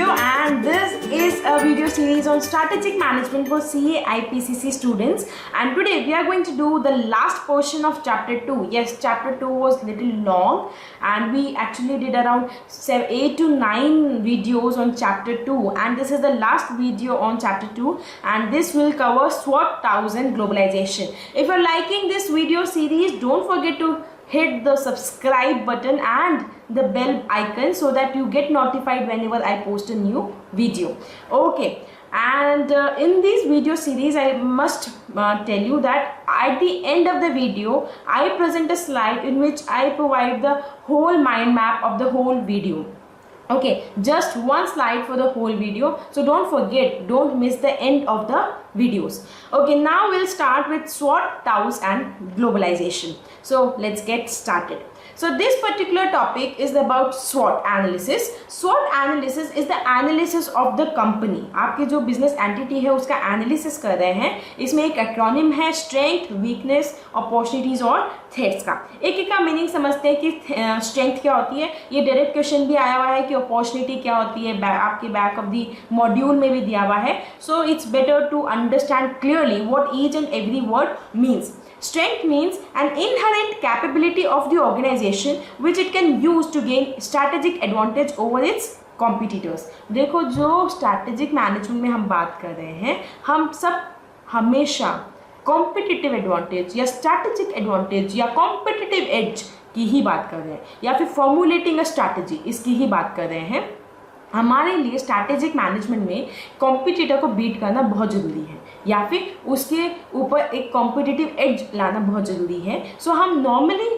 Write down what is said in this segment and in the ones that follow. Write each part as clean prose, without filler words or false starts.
video, and this is a video series on strategic management for CA IPCC students. And today we are going to do the last portion of chapter 2. Yes, chapter 2 was little long and we actually did around 8 to 9 videos on chapter 2, and this is the last video on chapter 2, and this will cover SWOT, TOWS and globalization. If you're liking this video series, don't forget to hit the subscribe button and the bell icon so that you get notified whenever I post a new video. Okay, and in this video series I must tell you that at the end of the video I present a slide in which I provide the whole mind map of the whole video. Okay, just one slide for the whole video, so don't forget, don't miss the end of the videos. Okay, now we'll start with SWOT, TOWS and globalization. So let's get started. So this particular topic is about SWOT analysis. SWOT analysis is the analysis of the company. आपके जो business entity है उसका analysis कर रहे हैं. इसमें एक acronym है strength, weakness, opportunities और threats का. एक का मीनिंग समझते हैं कि strength क्या होती है. ये डायरेक्ट क्वेश्चन भी आया हुआ है कि opportunity क्या होती है, आपके बैक ऑफ दी मॉड्यूल में भी दिया हुआ है. So it's better to understand clearly what each and every word means. Strength means an inherent capability of the organization which it can use to gain strategic advantage over its competitors. देखो, जो strategic management में हम बात कर रहे हैं, हम सब हमेशा competitive advantage या strategic advantage या competitive edge की ही बात कर रहे हैं, या फिर formulating a strategy इसकी ही बात कर रहे हैं. हमारे लिए स्ट्रैटेजिक मैनेजमेंट में कॉम्पिटिटर को बीट करना बहुत ज़रूरी है, या फिर उसके ऊपर एक कॉम्पिटिटिव एज लाना बहुत ज़रूरी है. सो हम नॉर्मली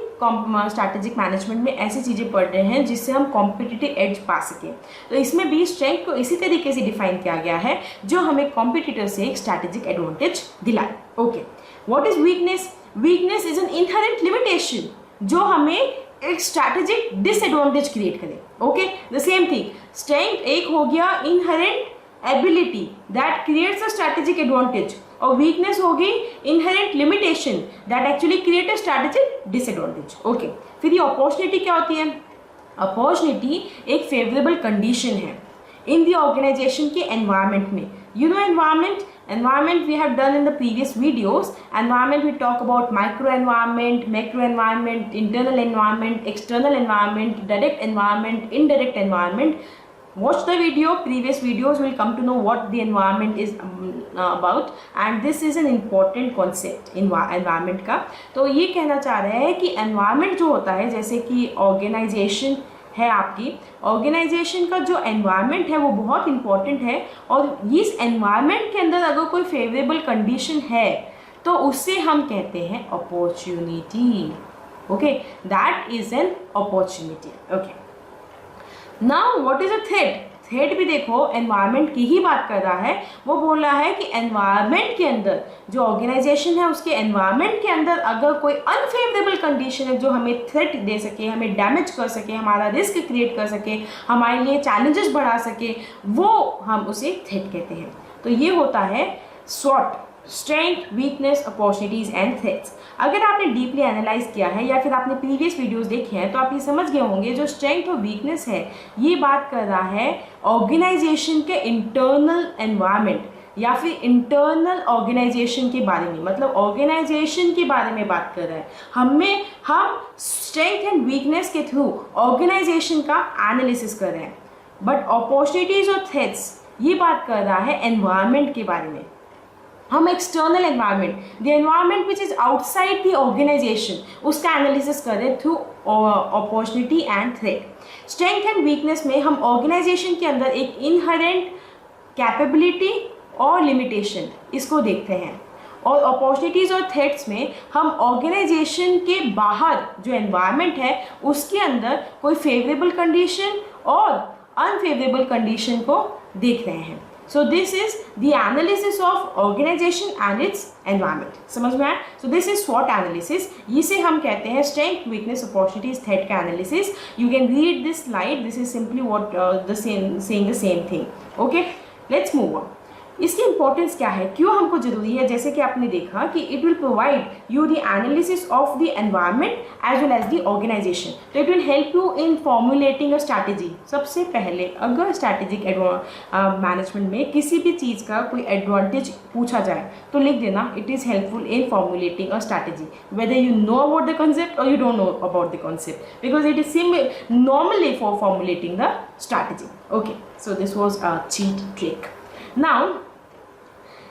स्ट्रैटेजिक मैनेजमेंट में ऐसी चीज़ें पढ़ रहे हैं जिससे हम कॉम्पिटिटिव एज पा सकें. तो इसमें भी स्ट्रेंथ को इसी तरीके से डिफाइन किया गया है जो हमें कॉम्पिटिटर से एक स्ट्रैटेजिक एडवांटेज दिलाए. Okay, what is weakness? Weakness is an inherent limitation जो हमें एक स्ट्रैटेजिक डिसएडवांटेज क्रिएट करे. Okay, the same thing. Strength एक हो गया inherent ability that creates a strategic advantage, और वीकनेस होगी inherent limitation that actually create a strategic disadvantage. Okay, फिर ये अपॉर्चुनिटी क्या होती है? अपॉर्चुनिटी एक फेवरेबल कंडीशन है इन द ऑर्गेनाइजेशन के एनवायरनमेंट में. You know environment we have done in the previous videos. Environment we talk about micro environment, macro environment, internal environment, external environment, direct environment, indirect environment. Watch the video, previous videos will come to know what the environment is about, and this is an important concept environment का. तो ये कहना चाह रहे हैं कि environment जो होता है, जैसे कि organization है, आपकी ऑर्गेनाइजेशन का जो एनवायरनमेंट है वो बहुत इंपॉर्टेंट है, और इस एनवायरनमेंट के अंदर अगर कोई फेवरेबल कंडीशन है तो उससे हम कहते हैं opportunity. Okay, that is an opportunity. Okay, now what is a threat? Threat भी देखो एनवायरनमेंट की ही बात कर रहा है. वो बोल रहा है कि एनवायरनमेंट के अंदर जो ऑर्गेनाइजेशन है उसके एनवायरनमेंट के अंदर अगर कोई अनफेवरेबल कंडीशन है जो हमें थ्रेट दे सके, हमें डैमेज कर सके, हमारा रिस्क क्रिएट कर सके, हमारे लिए चैलेंजेस बढ़ा सके, वो हम उसे थ्रेट कहते हैं. तो ये होता है स्वॉट, strength, weakness, opportunities and threats. अगर आपने डीपली एनालाइज किया है या फिर आपने प्रीवियस वीडियोस देखे हैं तो आप ये समझ गए होंगे जो स्ट्रेंथ और वीकनेस है ये बात कर रहा है ऑर्गेनाइजेशन के इंटरनल एनवायरनमेंट या फिर इंटरनल ऑर्गेनाइजेशन के बारे में, मतलब ऑर्गेनाइजेशन के बारे में बात कर रहा है. हम स्ट्रेंथ एंड वीकनेस के थ्रू ऑर्गेनाइजेशन का एनालिसिस कर रहे हैं. बट अपॉर्चुनिटीज और थ्रेट्स ये बात कर रहा है एनवायरनमेंट के बारे में. हम external environment, the environment which is outside the organization, उसका एनालिसिस करें through opportunity and threat. Strength and weakness में हम ऑर्गेनाइजेशन के अंदर एक इनहेरेंट कैपेबिलिटी और लिमिटेशन इसको देखते हैं, और अपॉर्चुनिटीज़ और थ्रेट्स में हम ऑर्गेनाइजेशन के बाहर जो एनवायरनमेंट है उसके अंदर कोई फेवरेबल कंडीशन और अनफेवरेबल कंडीशन को देख रहे हैं. So this is the analysis of organization and its environment. समझ में आया? So this is SWOT analysis. इसे हम कहते हैं strength, weakness, opportunities, threat का analysis. You can read this slide. This is simply what saying the same thing. Okay, let's move on. इसकी importance क्या है, क्यों हमको जरूरी है? जैसे कि आपने देखा कि it will provide you the analysis of the environment as well as the organisation. तो it will help you in formulating a strategy. सबसे पहले अगर स्ट्रैटेजिक मैनेजमेंट में किसी भी चीज़ का कोई एडवांटेज पूछा जाए तो लिख देना it is helpful in formulating a strategy, whether you know about the concept or you don't know about the concept, because it is normally for formulating the strategy. Okay, so this was a cheat trick. Now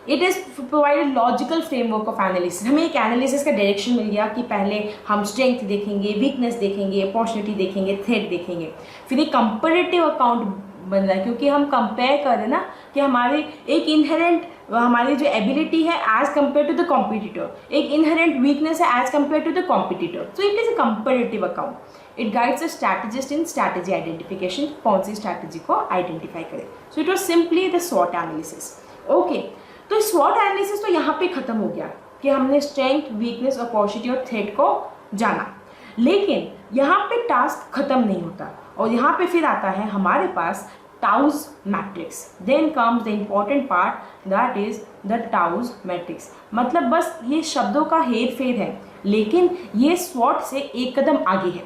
it is provided logical framework of analysis. हमें एक analysis का direction मिल गया कि पहले हम strength देखेंगे, weakness देखेंगे, opportunity देखेंगे, थ्रेट देखेंगे, फिर एक कंपेरेटिव अकाउंट बन रहा है क्योंकि हम कंपेयर कर रहे हैं ना कि हमारी एक इनहेरेंट हमारी जो एबिलिटी है as compared to the competitor, एक इनहेरेंट वीकनेस है as compared to the competitor. So it is a comparative account. It guides a strategist in strategy identification, कौन सी स्ट्रैटेजी को आइडेंटिफाई करें। So it was simply the स्वॉट analysis. Okay, तो स्वॉट analysis तो यहाँ पे खत्म हो गया कि हमने स्ट्रेंथ, वीकनेस, अपॉर्चुनिटी और थ्रेट को जाना, लेकिन यहाँ पे टास्क खत्म नहीं होता और यहाँ पे फिर आता है हमारे पास TOWS matrix. Then comes the important part, that is the TOWS matrix. मतलब बस ये शब्दों का हेर फेर है, लेकिन ये स्वॉट से एक कदम आगे है।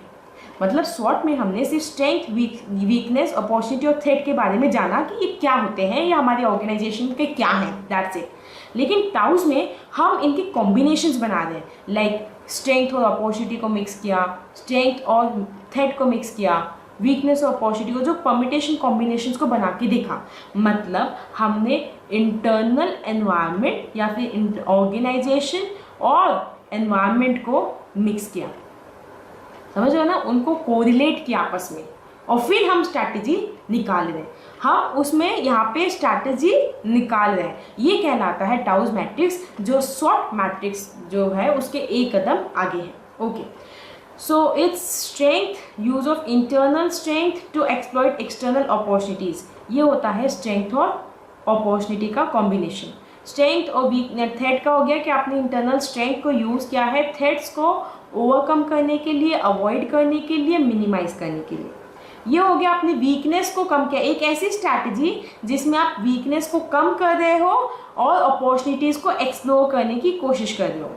मतलब स्वॉट में हमने सिर्फ स्ट्रेंथ, वीकनेस, अपॉर्चुनिटी और थ्रेट के बारे में जाना कि ये क्या होते हैं या हमारे ऑर्गेनाइजेशन के क्या हैं, दैट्स इट। लेकिन TOWS में हम इनके कॉम्बिनेशंस बना रहे हैं, लाइक स्ट्रेंथ और अपॉर्चुनिटी को मिक्स किया, स्ट्रेंथ और थ्रेट को मिक्स किया, वीकनेस और अपॉर्चुनिटी को जो परमिटेशन कॉम्बिनेशंस को बना के देखा। मतलब हमने इंटरनल एनवायरनमेंट या फिर ऑर्गेनाइजेशन और एनवायरनमेंट को मिक्स किया, समझ रहे हो ना, उनको कोरिलेट किया आपस में और फिर हम स्ट्रैटेजी निकाल रहे हैं। हम उसमें यहाँ पे स्ट्रैटेजी निकाल रहे हैं, ये कहलाता है TOWS मैट्रिक्स, जो स्वॉट मैट्रिक्स जो है उसके एक कदम आगे है। Okay, so it's strength, use of internal strength to exploit external opportunities. ये होता है स्ट्रेंथ और अपॉर्चुनिटी का कॉम्बिनेशन। स्ट्रेंथ और वीकनेस, थ्रेट का हो गया कि आपने इंटरनल स्ट्रेंथ को यूज़ किया है थ्रेट्स को ओवरकम करने के लिए, अवॉइड करने के लिए, मिनिमाइज करने के लिए। ये हो गया आपने वीकनेस को कम किया, एक ऐसी स्ट्रैटेजी जिसमें आप वीकनेस को कम कर रहे हो और अपॉर्चुनिटीज़ को एक्सप्लोर करने की कोशिश कर रहे हो।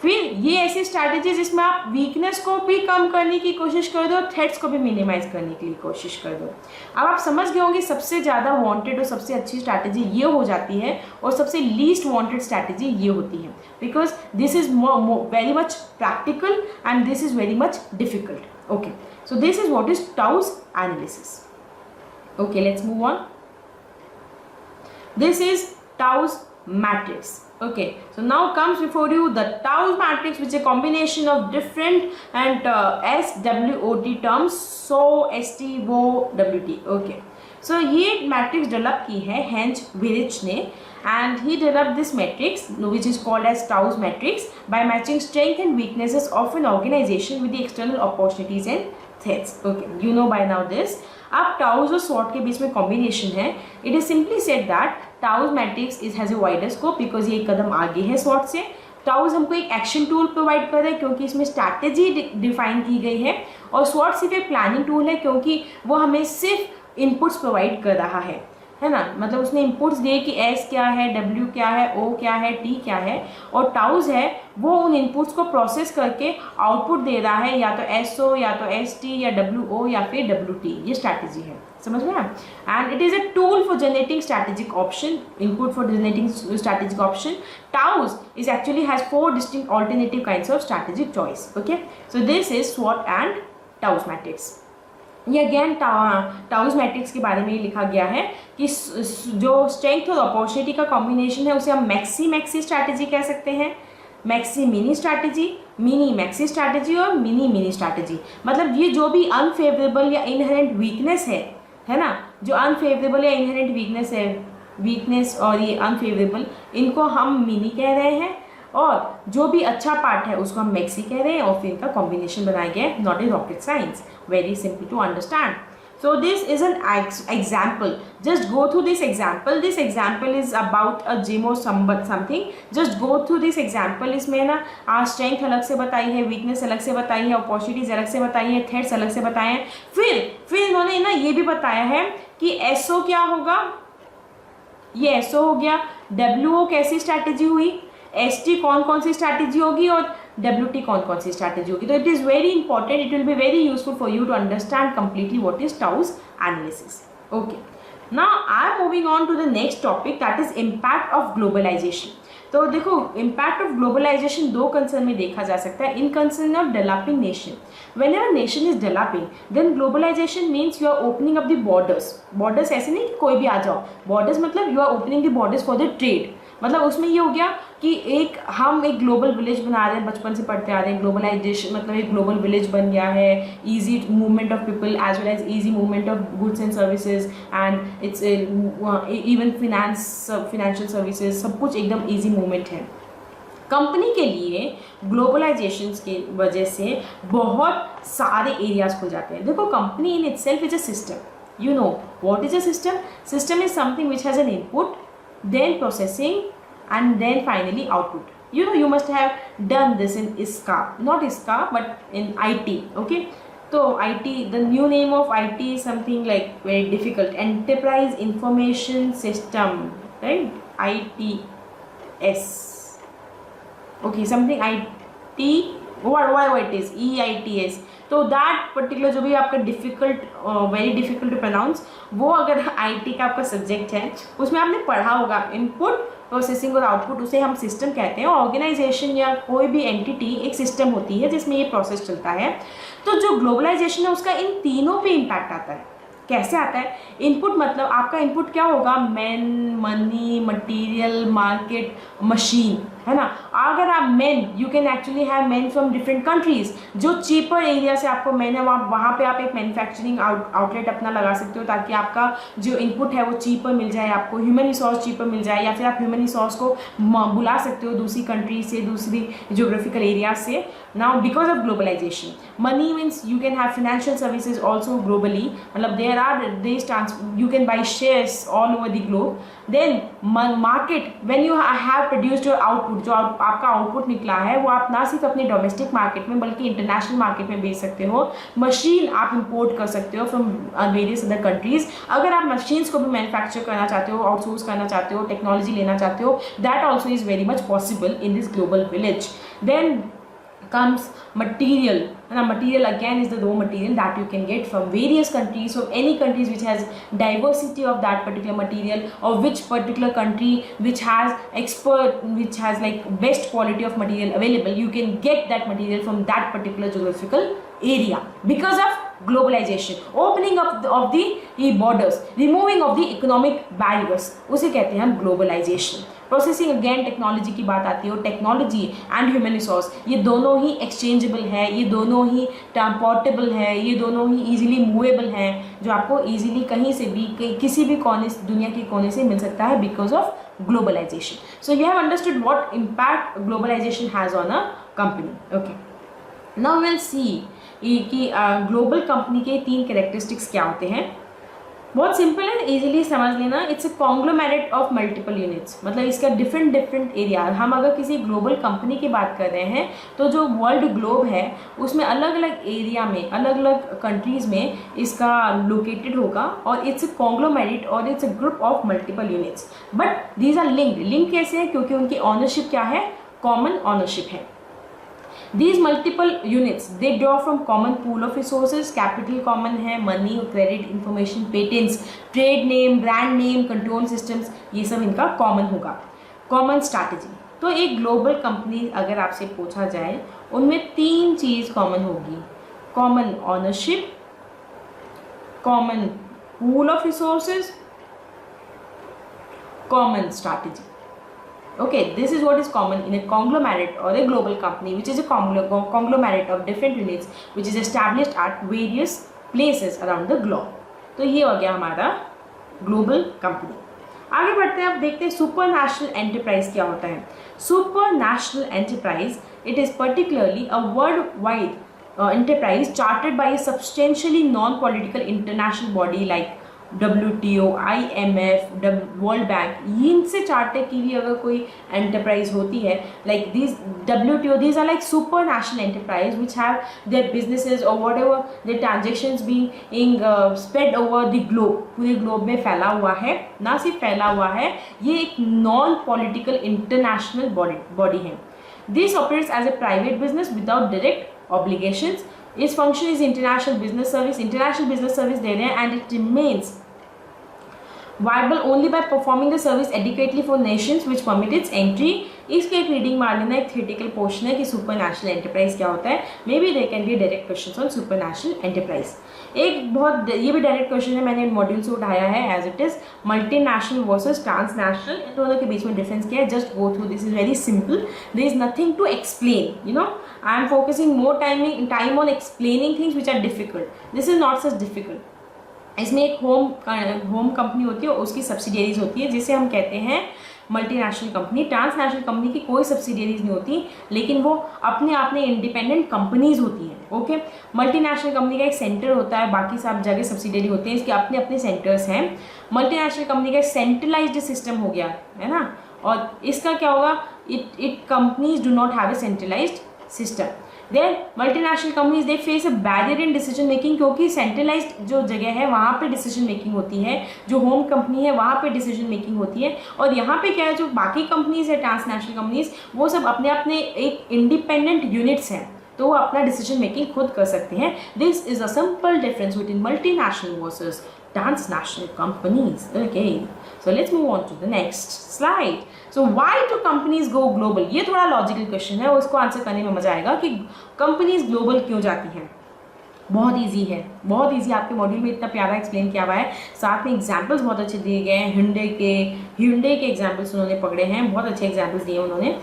फिर ये ऐसी स्ट्रैटेजी जिसमें आप वीकनेस को भी कम करने की कोशिश कर दो, थ्रेट्स को भी मिनिमाइज करने की कोशिश कर दो। अब आप समझ गए होंगे सबसे ज़्यादा वांटेड और सबसे अच्छी स्ट्रैटेजी ये हो जाती है और सबसे लीस्ट वांटेड स्ट्रैटेजी ये होती है, because this is very much practical and this is very much difficult. Okay, so this is what is TOWS analysis. Okay, let's move on. This is TOWS matrix. Okay, so now comes before you the TOWS matrix, which is a combination of different and SWOT terms, so STWOT. Okay, so ये matrix develop की है Hench Virich ने, and he developed this matrix which is called as TOWS matrix by matching strength and weaknesses of an organization with the external opportunities and threats. Okay, you know by now this. अब TOWS और SWOT के बीच में combination है। It is simply said that TOWS matrix is has a wider scope because ये एक कदम आगे है SWOT से। TOWS हमको एक एक्शन टूल प्रोवाइड कर रहा है क्योंकि इसमें स्ट्रैटेजी डिफाइन की गई है, और SWOT सिर्फ एक प्लानिंग टूल है क्योंकि वो हमें सिर्फ इनपुट्स प्रोवाइड कर रहा है ना। मतलब उसने इनपुट्स दिए कि S क्या है, W क्या है, O क्या है, T क्या है, और TOWS है वो उन इनपुट्स को प्रोसेस करके आउटपुट दे रहा है, या तो SO या तो ST या WO या फिर WT। ये स्ट्रैटेजी है, समझ में? And it is a tool for generating strategic option, input for generating strategic option. TOWS is actually has 4 distinct alternative kinds of strategic choice. Okay, so this is SWOT and TOWS matrix. ये again TOWS matrix के बारे में लिखा गया है कि जो strength और अपॉर्चुनिटी का कॉम्बिनेशन है उसे हम मैक्सी स्ट्रैटेजी कह सकते हैं, maxi mini strategy, mini maxi strategy और मिनी मिनी स्ट्रैटेजी। मतलब ये जो भी अनफेवरेबल या इनहेरेंट वीकनेस है ना, जो अनफेवरेबल या इनहेरेंट वीकनेस है, वीकनेस और ये अनफेवरेबल, इनको हम मिनी कह रहे हैं, और जो भी अच्छा पार्ट है उसको हम मैक्सी कह रहे हैं, और फिर इनका कॉम्बिनेशन बनाया गया है। Not a rocket science, very simple to understand. So this is an example. Just go through this example. This example is about a gym or something. Just go through this example. इसमें ना strength अलग से बताई है, weakness अलग से बताई है, अपॉर्चुनिटीज अलग से बताई है, थ्रेट्स अलग से बताए हैं। फिर इन्होंने ना ये भी बताया है कि SO क्या होगा, ये सो हो गया। WO कैसी स्ट्रैटेजी हुई, ST कौन कौन सी स्ट्रैटेजी होगी और WT कौन कौन सी स्ट्रैटेजी होगी। तो it is very important, it will be very useful for you to understand completely what is TOWS analysis. Okay, now I am moving on to the next topic, that is impact of globalization. तो देखो, impact of globalization दो concern में देखा जा सकता है। In concern of developing nation, whenever nation is developing then globalization means you are opening up the borders. Borders ऐसे नहीं कि कोई भी आ जाओ, बॉर्डर्स मतलब you are opening the borders for the trade. मतलब उसमें ये हो गया कि हम एक ग्लोबल विलेज बना रहे हैं, बचपन से पढ़ते आ रहे हैं। ग्लोबलाइजेशन मतलब एक ग्लोबल विलेज बन गया है, easy movement of people as well as easy movement of goods and services, and it's even financial services, सब कुछ एकदम ईजी मूवमेंट है। कंपनी के लिए ग्लोबलाइजेशन की वजह से बहुत सारे एरियाज खुल जाते हैं। देखो, company in itself is a system. You know what is a system? System is something which has an input, then processing, and then finally output. You know, you must have done this in ISCA, not ISCA but in IT. Okay, so IT, the new name of IT is something like very difficult, enterprise information system, right? ITS. Okay, something IT, whatever it is, EITS. तो that particular जो भी आपका difficult, very difficult to pronounce, वो अगर IT का आपका subject है, उसमें आपने पढ़ा होगा इनपुट, प्रोसेसिंग और आउटपुट, उसे हम सिस्टम कहते हैं। ऑर्गेनाइजेशन या कोई भी एंटिटी एक सिस्टम होती है जिसमें ये प्रोसेस चलता है। तो जो ग्लोबलाइजेशन है उसका इन तीनों पे इम्पैक्ट आता है। कैसे आता है? इनपुट मतलब आपका इनपुट क्या होगा? Man, money, material, market, machine, है ना। अगर आप man, you can actually have man from different countries. जो चीपर एरिया से आपको मैन है वहाँ पे आप एक मैन्युफैक्चरिंग आउटलेट अपना लगा सकते हो, ताकि आपका जो इनपुट है वो चीपर मिल जाए, आपको ह्यूमन रिसोर्स चीपर मिल जाए, या फिर आप ह्यूमन रिसोर्स को बुला सकते हो दूसरी कंट्री से, दूसरी जोग्राफिकल एरिया से। Now because of globalisation, money means you can have financial services also globally, मतलब there are you can buy shares all over the globe. Then market, when you have produced your output, जो आपका output निकला है वो आप ना सिर्फ अपने डोमेस्टिक मार्केट में बल्कि इंटरनेशनल मार्केट में बेच सकते हो। मशीन आप इंपोर्ट कर सकते हो फ्रॉम वेरियस अदर कंट्रीज। अगर आप मशीन्स को भी मैन्युफैक्चर करना चाहते हो, आउटसोर्स करना चाहते हो, टेक्नोलॉजी लेना चाहते हो, that also is very much possible in this global village. Then comes material. Now material again is the raw material that you can get from various countries, from any countries which has diversity of that particular material, or which particular country which has like best quality of material available. You can get that material from that particular geographical area because of globalization, opening of the borders, removing of the economic barriers, उसे कहते हैं हम globalisation. Processing again technology की बात आती है, और technology and human resource ये दोनों ही एक्सचेंजेबल है, ये दोनों ही ट्रांसपोर्टेबल है, ये दोनों ही ईजिली मूवेबल हैं, जो आपको ईजिली कहीं से भी किसी भी कोने, दुनिया के कोने से मिल सकता है because of globalization. So you have understood what impact globalization has on a company. Okay, now will see कि ग्लोबल कंपनी के 3 कैरेक्टरिस्टिक्स क्या होते हैं। बहुत सिंपल है, इजीली समझ लेना। It's a conglomerate of multiple units, मतलब इसका डिफरेंट एरिया। हम अगर किसी ग्लोबल कंपनी की बात कर रहे हैं तो जो वर्ल्ड ग्लोब है उसमें अलग अलग एरिया में, अलग अलग कंट्रीज़ में इसका लोकेटेड होगा, और इट्स अ कॉन्ग्लोमेरेट और it's a group of multiple units, but these are linked. Link कैसे है? क्योंकि उनकी ऑनरशिप क्या है? कॉमन ऑनरशिप है। These multiple units they draw from common pool of resources. Capital common है, money, credit, information, patents, trade name, brand name, control systems, ये सब इनका common होगा। Common strategy, तो एक ग्लोबल कंपनी अगर आपसे पूछा जाए उनमें 3 चीज़ कॉमन होगी: common ownership, common pool of resources, common strategy. Okay, this is what is common in a conglomerate or a global company, which is a conglomerate of different units which is established at various places around the globe. तो ये हो गया हमारा global company. आगे बढ़ते हैं, अब देखते हैं सुपर नेशनल एंटरप्राइज क्या होता है। Super national enterprise, it is particularly a world wide enterprise chartered by a substantially non-political international body like WTO, IMF, world bank, इनसे चार्टर की भी अगर कोई एंटरप्राइज होती है, like this WTO, these are like supranational enterprise which have their businesses or whatever their transactions being spread over the globe, पूरे globe में फैला हुआ है, ना सिर्फ फैला हुआ है, ये एक नॉन पॉलिटिकल इंटरनेशनल बॉडी है. This operates as a private business without direct obligations. Its function is international business service दे रहे हैं, and it remains viable only by performing the service adequately for nations which permit its entry. इसके एक reading मार लेना, एक theoretical portion है कि super national enterprise क्या होता है. Maybe there can be direct question on super national enterprise. एक बहुत ये भी डायरेक्ट क्वेश्चन है, मैंने मॉड्यूल से उठाया है as it is. Multinational versus transnational, इन दोनों के बीच में डिफरेंस क्या है, just go through, this is very simple, there is nothing to explain. You know, I am focusing more time on explaining things which are difficult. This is not such difficult. इसमें एक home company होती है, उसकी subsidiaries होती है जिसे हम कहते हैं मल्टीनेशनल कंपनी. ट्रांसनेशनल कंपनी की कोई सब्सिडियरीज नहीं होती, लेकिन वो अपने आप में इंडिपेंडेंट कंपनीज होती हैं. ओके, मल्टीनेशनल कंपनी का एक सेंटर होता है, बाकी सब जगह सब्सिडियरी होते हैं, इसके अपने अपने सेंटर्स हैं. मल्टीनेशनल कंपनी का एक सेंट्रलाइज्ड सिस्टम हो गया है ना, और इसका क्या होगा, it companies do not have a centralized system. Then multinational companies they face a barrier in decision making, क्योंकि सेंट्रलाइज्ड जो जगह है वहाँ पे डिसीजन मेकिंग होती है, जो होम कंपनी है वहाँ पे डिसीजन मेकिंग होती है. और यहाँ पे क्या है, जो बाकी कंपनीज है ट्रांसनेशनल कंपनीज, वो सब अपने अपने एक इंडिपेंडेंट यूनिट्स हैं, तो वो अपना डिसीजन मेकिंग खुद कर सकते हैं. This is a simple difference between multinational versus transnational companies. Okay, so let's move on to the next slide. So why do companies go global? ये थोड़ा लॉजिकल क्वेश्चन है, उसको आंसर करने में मजा आएगा कि कंपनीज ग्लोबल क्यों जाती हैं. बहुत इजी है, बहुत इजी. आपके मॉड्यूल में इतना प्यारा एक्सप्लेन किया हुआ है, साथ में एग्जाम्पल्स बहुत अच्छे दिए गए हैं. ह्यूंडई के एग्जाम्पल्स उन्होंने पकड़े हैं, बहुत अच्छे एग्जाम्पल्स दिए उन्होंने,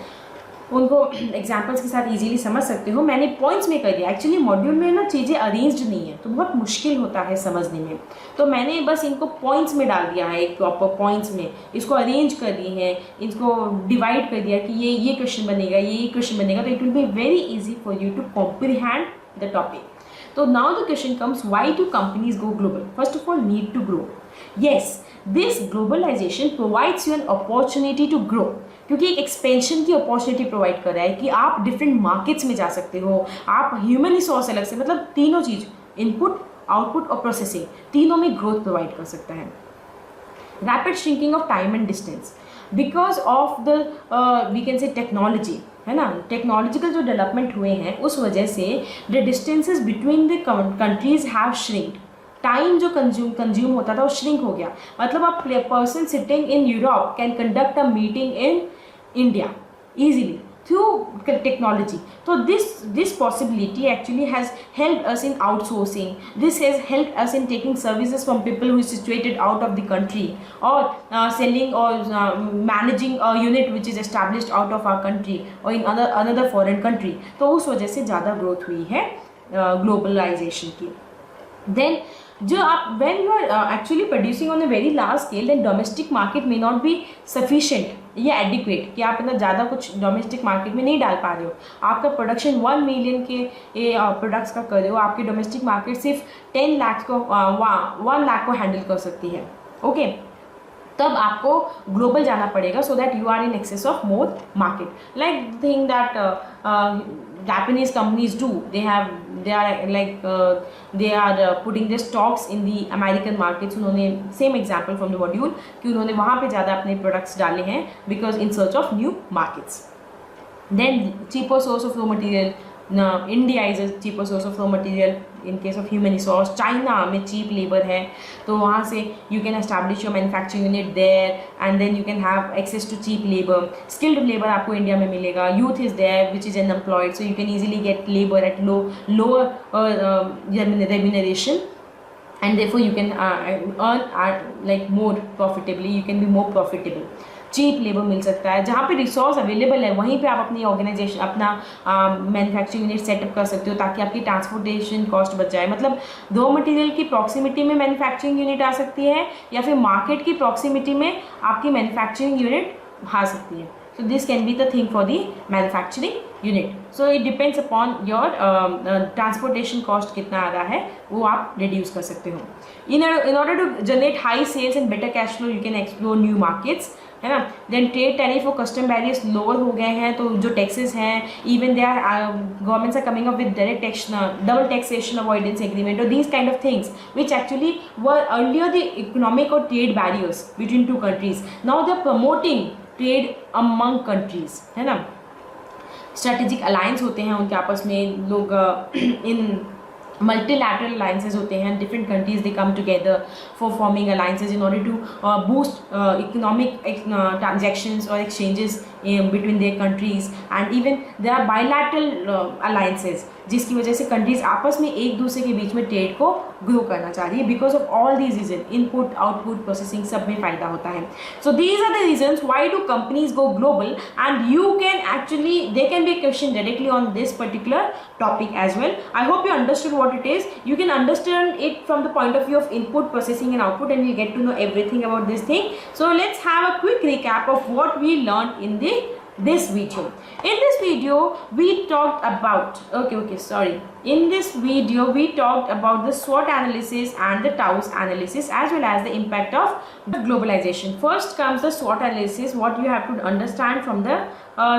उनको एग्जाम्पल्स के साथ इजीली समझ सकते हो. मैंने पॉइंट्स में कर दिया. एक्चुअली मॉड्यूल में ना चीज़ें अरेंज्ड नहीं है, तो बहुत मुश्किल होता है समझने में, तो मैंने बस इनको पॉइंट्स में डाल दिया है, एक प्रॉपर पॉइंट्स में इसको अरेंज कर दिए हैं, इसको डिवाइड कर दिया कि ये क्वेश्चन बनेगा, ये क्वेश्चन बनेगा, तो it will be very easy for you to comprehend the topic. So now the question comes, why do companies go global? First of all, need to grow. Yes, this globalization provides you an opportunity to grow. क्योंकि एक expansion की opportunity provide कर रहा है कि आप different markets में जा सकते हो. आप ह्यूमन रिसोर्स अलग से, मतलब तीनों चीज़, इनपुट, आउटपुट और प्रोसेसिंग, तीनों में ग्रोथ प्रोवाइड कर सकता है. Rapid shrinking of time and distance because of the we can say technology, है ना, टेक्नोलॉजिकल जो डेवलपमेंट हुए हैं उस वजह से the distances between the countries have shrinked. Time जो कंज्यूम होता था वो श्रिंक हो गया. मतलब आप person sitting in Europe can conduct a meeting in India easily through technology. So this possibility actually has helped us in outsourcing. This has helped us in taking services from people who is situated out of the country, or selling or managing a unit which is established out of our country or in another foreign country. तो उस वजह से ज़्यादा growth हुई है globalisation की. Then जो आप when you are actually producing on a very large scale, then domestic market may not be sufficient या एडिक्वेट, कि आप इतना ज़्यादा कुछ डोमेस्टिक मार्केट में नहीं डाल पा रहे हो. आपका प्रोडक्शन 1 मिलियन के प्रोडक्ट्स का कर रहे हो, आपकी डोमेस्टिक मार्केट सिर्फ 10 लाख को 1 लाख को हैंडल कर सकती है. ओके, तब आपको ग्लोबल जाना पड़ेगा, so that you are in excess of more market. Like thing that Japanese companies do, they are putting their stocks in the American markets. उन्होंने same example from the module कि उन्होंने वहाँ पे ज़्यादा अपने products डाले हैं because in search of new markets. Then cheaper source of raw material. Now India is a cheaper source of raw material in case of human resource. China में cheap labor है, तो वहाँ से you can establish your manufacturing unit there, and then you can have access to cheap labor. Skilled labor आपको India में मिलेगा. Youth is there which is unemployed, so you can easily get labor at lower remuneration, and therefore you can earn like more profitably. You can be more profitable. Cheap labour मिल सकता है. जहाँ पे resource available है वहीं पे आप अपनी ऑर्गेनाइजेशन, अपना मैन्युफैक्चरिंग यूनिट सेटअप कर सकते हो, ताकि आपकी ट्रांसपोर्टेशन कॉस्ट बच जाए. मतलब रॉ मटेरियल की प्रॉक्सिमिटी में मैन्युफैक्चरिंग यूनिट आ सकती है, या फिर मार्केट की प्रॉक्सिमिटी में आपकी मैन्युफैक्चरिंग यूनिट आ सकती है. So this can be the thing for the manufacturing unit. So it depends upon your transportation cost कितना आ रहा है वो आप reduce कर सकते हो. In order to generate high sales and better cash flow, you can explore new markets, है ना. देन ट्रेड टैरिफ और कस्टम बैरियर्स लोअर हो गए हैं, तो जो टैक्सेस हैं even they are governments are coming up with direct tax, double taxation avoidance agreement और these kind of things which actually were earlier the economic और trade barriers between two countries. Now they are promoting trade among countries, है ना. Strategic alliance होते हैं उनके आपस में, लोग इन multilateral alliances होते हैं, different countries they come together for forming alliances in order to boost economic transactions or exchanges between their countries, and even there are bilateral alliances जिसकी वजह से कंट्रीज आपस में एक दूसरे के बीच में ट्रेड को ग्रो करना चाह रही है. Because of all these reason, input output processing सब में फायदा होता है. So these are the reasons why do companies go global, and you can actually there can be a question directly on this particular topic as well. I hope you understood what it is. You can understand it from the point of view of input, processing and output, and you get to know everything about this thing. So let's have a quick recap of what we learned in this video. In this video we talked about in this video we talked about the SWOT analysis and the TOWS analysis as well as the impact of the globalization. First comes the SWOT analysis. What you have to understand from the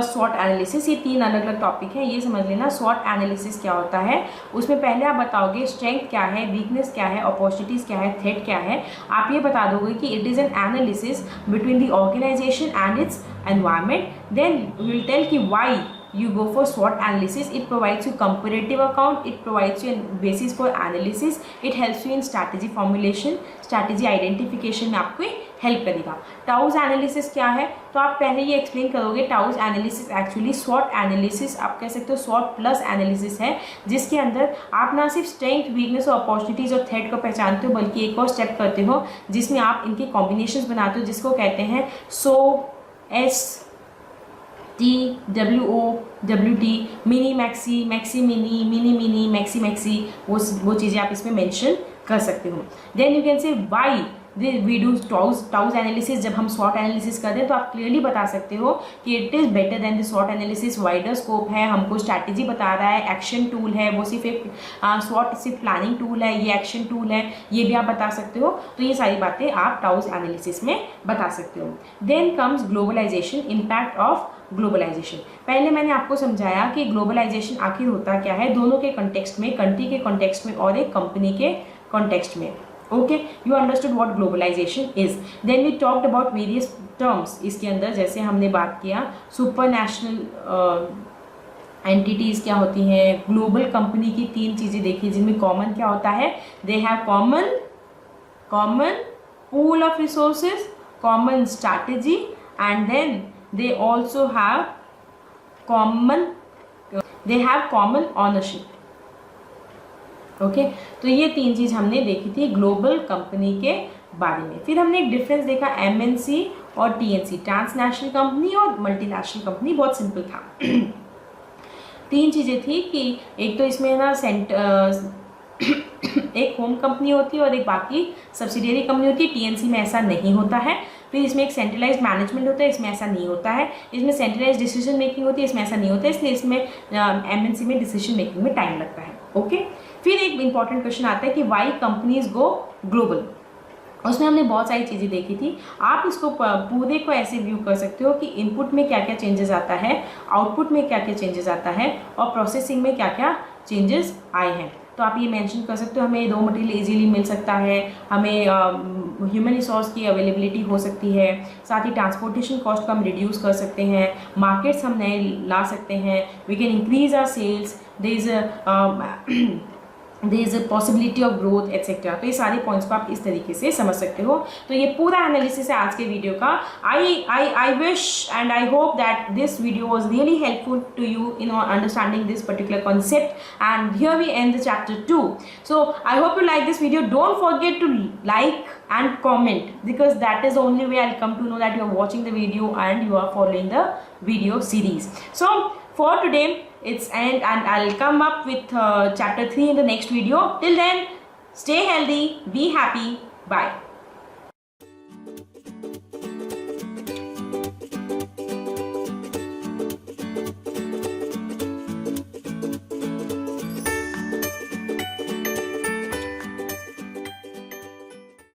SWOT analysis. ये तीन अलग अलग topic है, ये समझ लेना. SWOT analysis क्या होता है, उसमें पहले आप बताओगे स्ट्रेंथ क्या है, वीकनेस क्या है, अपॉर्चुनिटीज़ क्या है, थ्रेट क्या है. आप ये बता दोगे कि it is an analysis between the organization and its environment. Then we will tell ki why you go for SWOT analysis. It provides you comparative account, it provides you a basis for analysis, it helps you in strategy formulation, strategy identification में आपको help करेगा. TOWS analysis क्या है, तो आप पहले ये explain करोगे. TOWS analysis actually SWOT analysis आप कह सकते हो, SWOT प्लस एनालिसिस है, जिसके अंदर आप ना सिर्फ स्ट्रेंथ, वीकनेस और अपॉर्चुनिटीज़ और थ्रेट को पहचानते हो, बल्कि एक और स्टेप करते हो जिसमें आप इनके कॉम्बिनेशंस बनाते हो, जिसको कहते हैं SWOT, mini maxi, maxi mini, mini mini, maxi maxi, वो चीज़ें आप इसमें मेंशन कर सकते हो. Then you can say why we do TOWS analysis. जब हम SWOT एनालिसिस करते हैं तो आप क्लियरली बता सकते हो कि it is better than the SWOT analysis. Wider scope है, हमको स्ट्रैटेजी बता रहा है, एक्शन टूल है, वो सिर्फ एक SWOT सिर्फ प्लानिंग टूल है, ये एक्शन टूल है, ये भी आप बता सकते हो. तो ये सारी बातें आप TOWS एनालिसिस में बता सकते हो. Then comes globalization, impact of globalization. पहले मैंने आपको समझाया कि ग्लोबलाइजेशन आखिर होता क्या है, दोनों के कॉन्टेक्स्ट में, कंट्री के कॉन्टेक्स्ट में और एक कंपनी के कॉन्टेक्स्ट में. Okay, you understood what globalization is. Then we talked about various terms इसके अंदर, जैसे हमने बात किया सुपर नेशनल एंटिटीज़ क्या होती हैं, ग्लोबल कंपनी की तीन चीज़ें देखी जिनमें कॉमन क्या होता है. They have common pool of resources, common strategy, and then they also have common ownership. Okay, तो ये तीन चीज़ हमने देखी थी ग्लोबल कंपनी के बारे में. फिर हमने एक डिफरेंस देखा MNC और TNC, ट्रांसनेशनल कंपनी और मल्टीनेशनल कंपनी. बहुत सिंपल था. तीन चीज़ें थी कि एक तो इसमें ना एक होम कंपनी होती है और एक बाकी सब्सिडियरी कंपनी होती है. TNC में ऐसा नहीं होता है. फिर इसमें एक सेंट्रलाइज्ड मैनेजमेंट होता है, इसमें ऐसा नहीं होता है. इसमें सेंट्रलाइज्ड डिसीजन मेकिंग होती है, इसमें ऐसा नहीं होता है. इसलिए इसमें MNC में डिसीजन मेकिंग में टाइम लगता है. ओके, फिर एक इंपॉर्टेंट क्वेश्चन आता है कि वाई कंपनीज गो ग्लोबल. उसमें हमने बहुत सारी चीज़ें देखी थी. आप इसको पूरे को ऐसे व्यू कर सकते हो कि इनपुट में क्या क्या चेंजेस आता है, आउटपुट में क्या क्या चेंजेस आता है और प्रोसेसिंग में क्या क्या चेंजेस आए हैं. तो आप ये मेंशन कर सकते हो हमें रॉ मटेरियल इजीली मिल सकता है, हमें ह्यूमन रिसोर्स की अवेलेबिलिटी हो सकती है, साथ ही ट्रांसपोर्टेशन कॉस्ट को हम रिड्यूस कर सकते हैं, मार्केट्स हम नए ला सकते हैं, we can increase our sales, there is a possibility of growth etcetera. तो ये सारे पॉइंट्स को आप इस तरीके से समझ सकते हो. तो ये पूरा एनालिसिस है आज के वीडियो का. I wish and I hope that this video was really helpful to you in understanding this particular concept. And here we end the chapter 2. So I hope you like this video. Don't forget to like and comment, because that is the only way I'll come to know that you are watching the video and you are following the video series. So for today it's end, and I'll come up with chapter 3 in the next video. Till then, stay healthy, be happy, bye.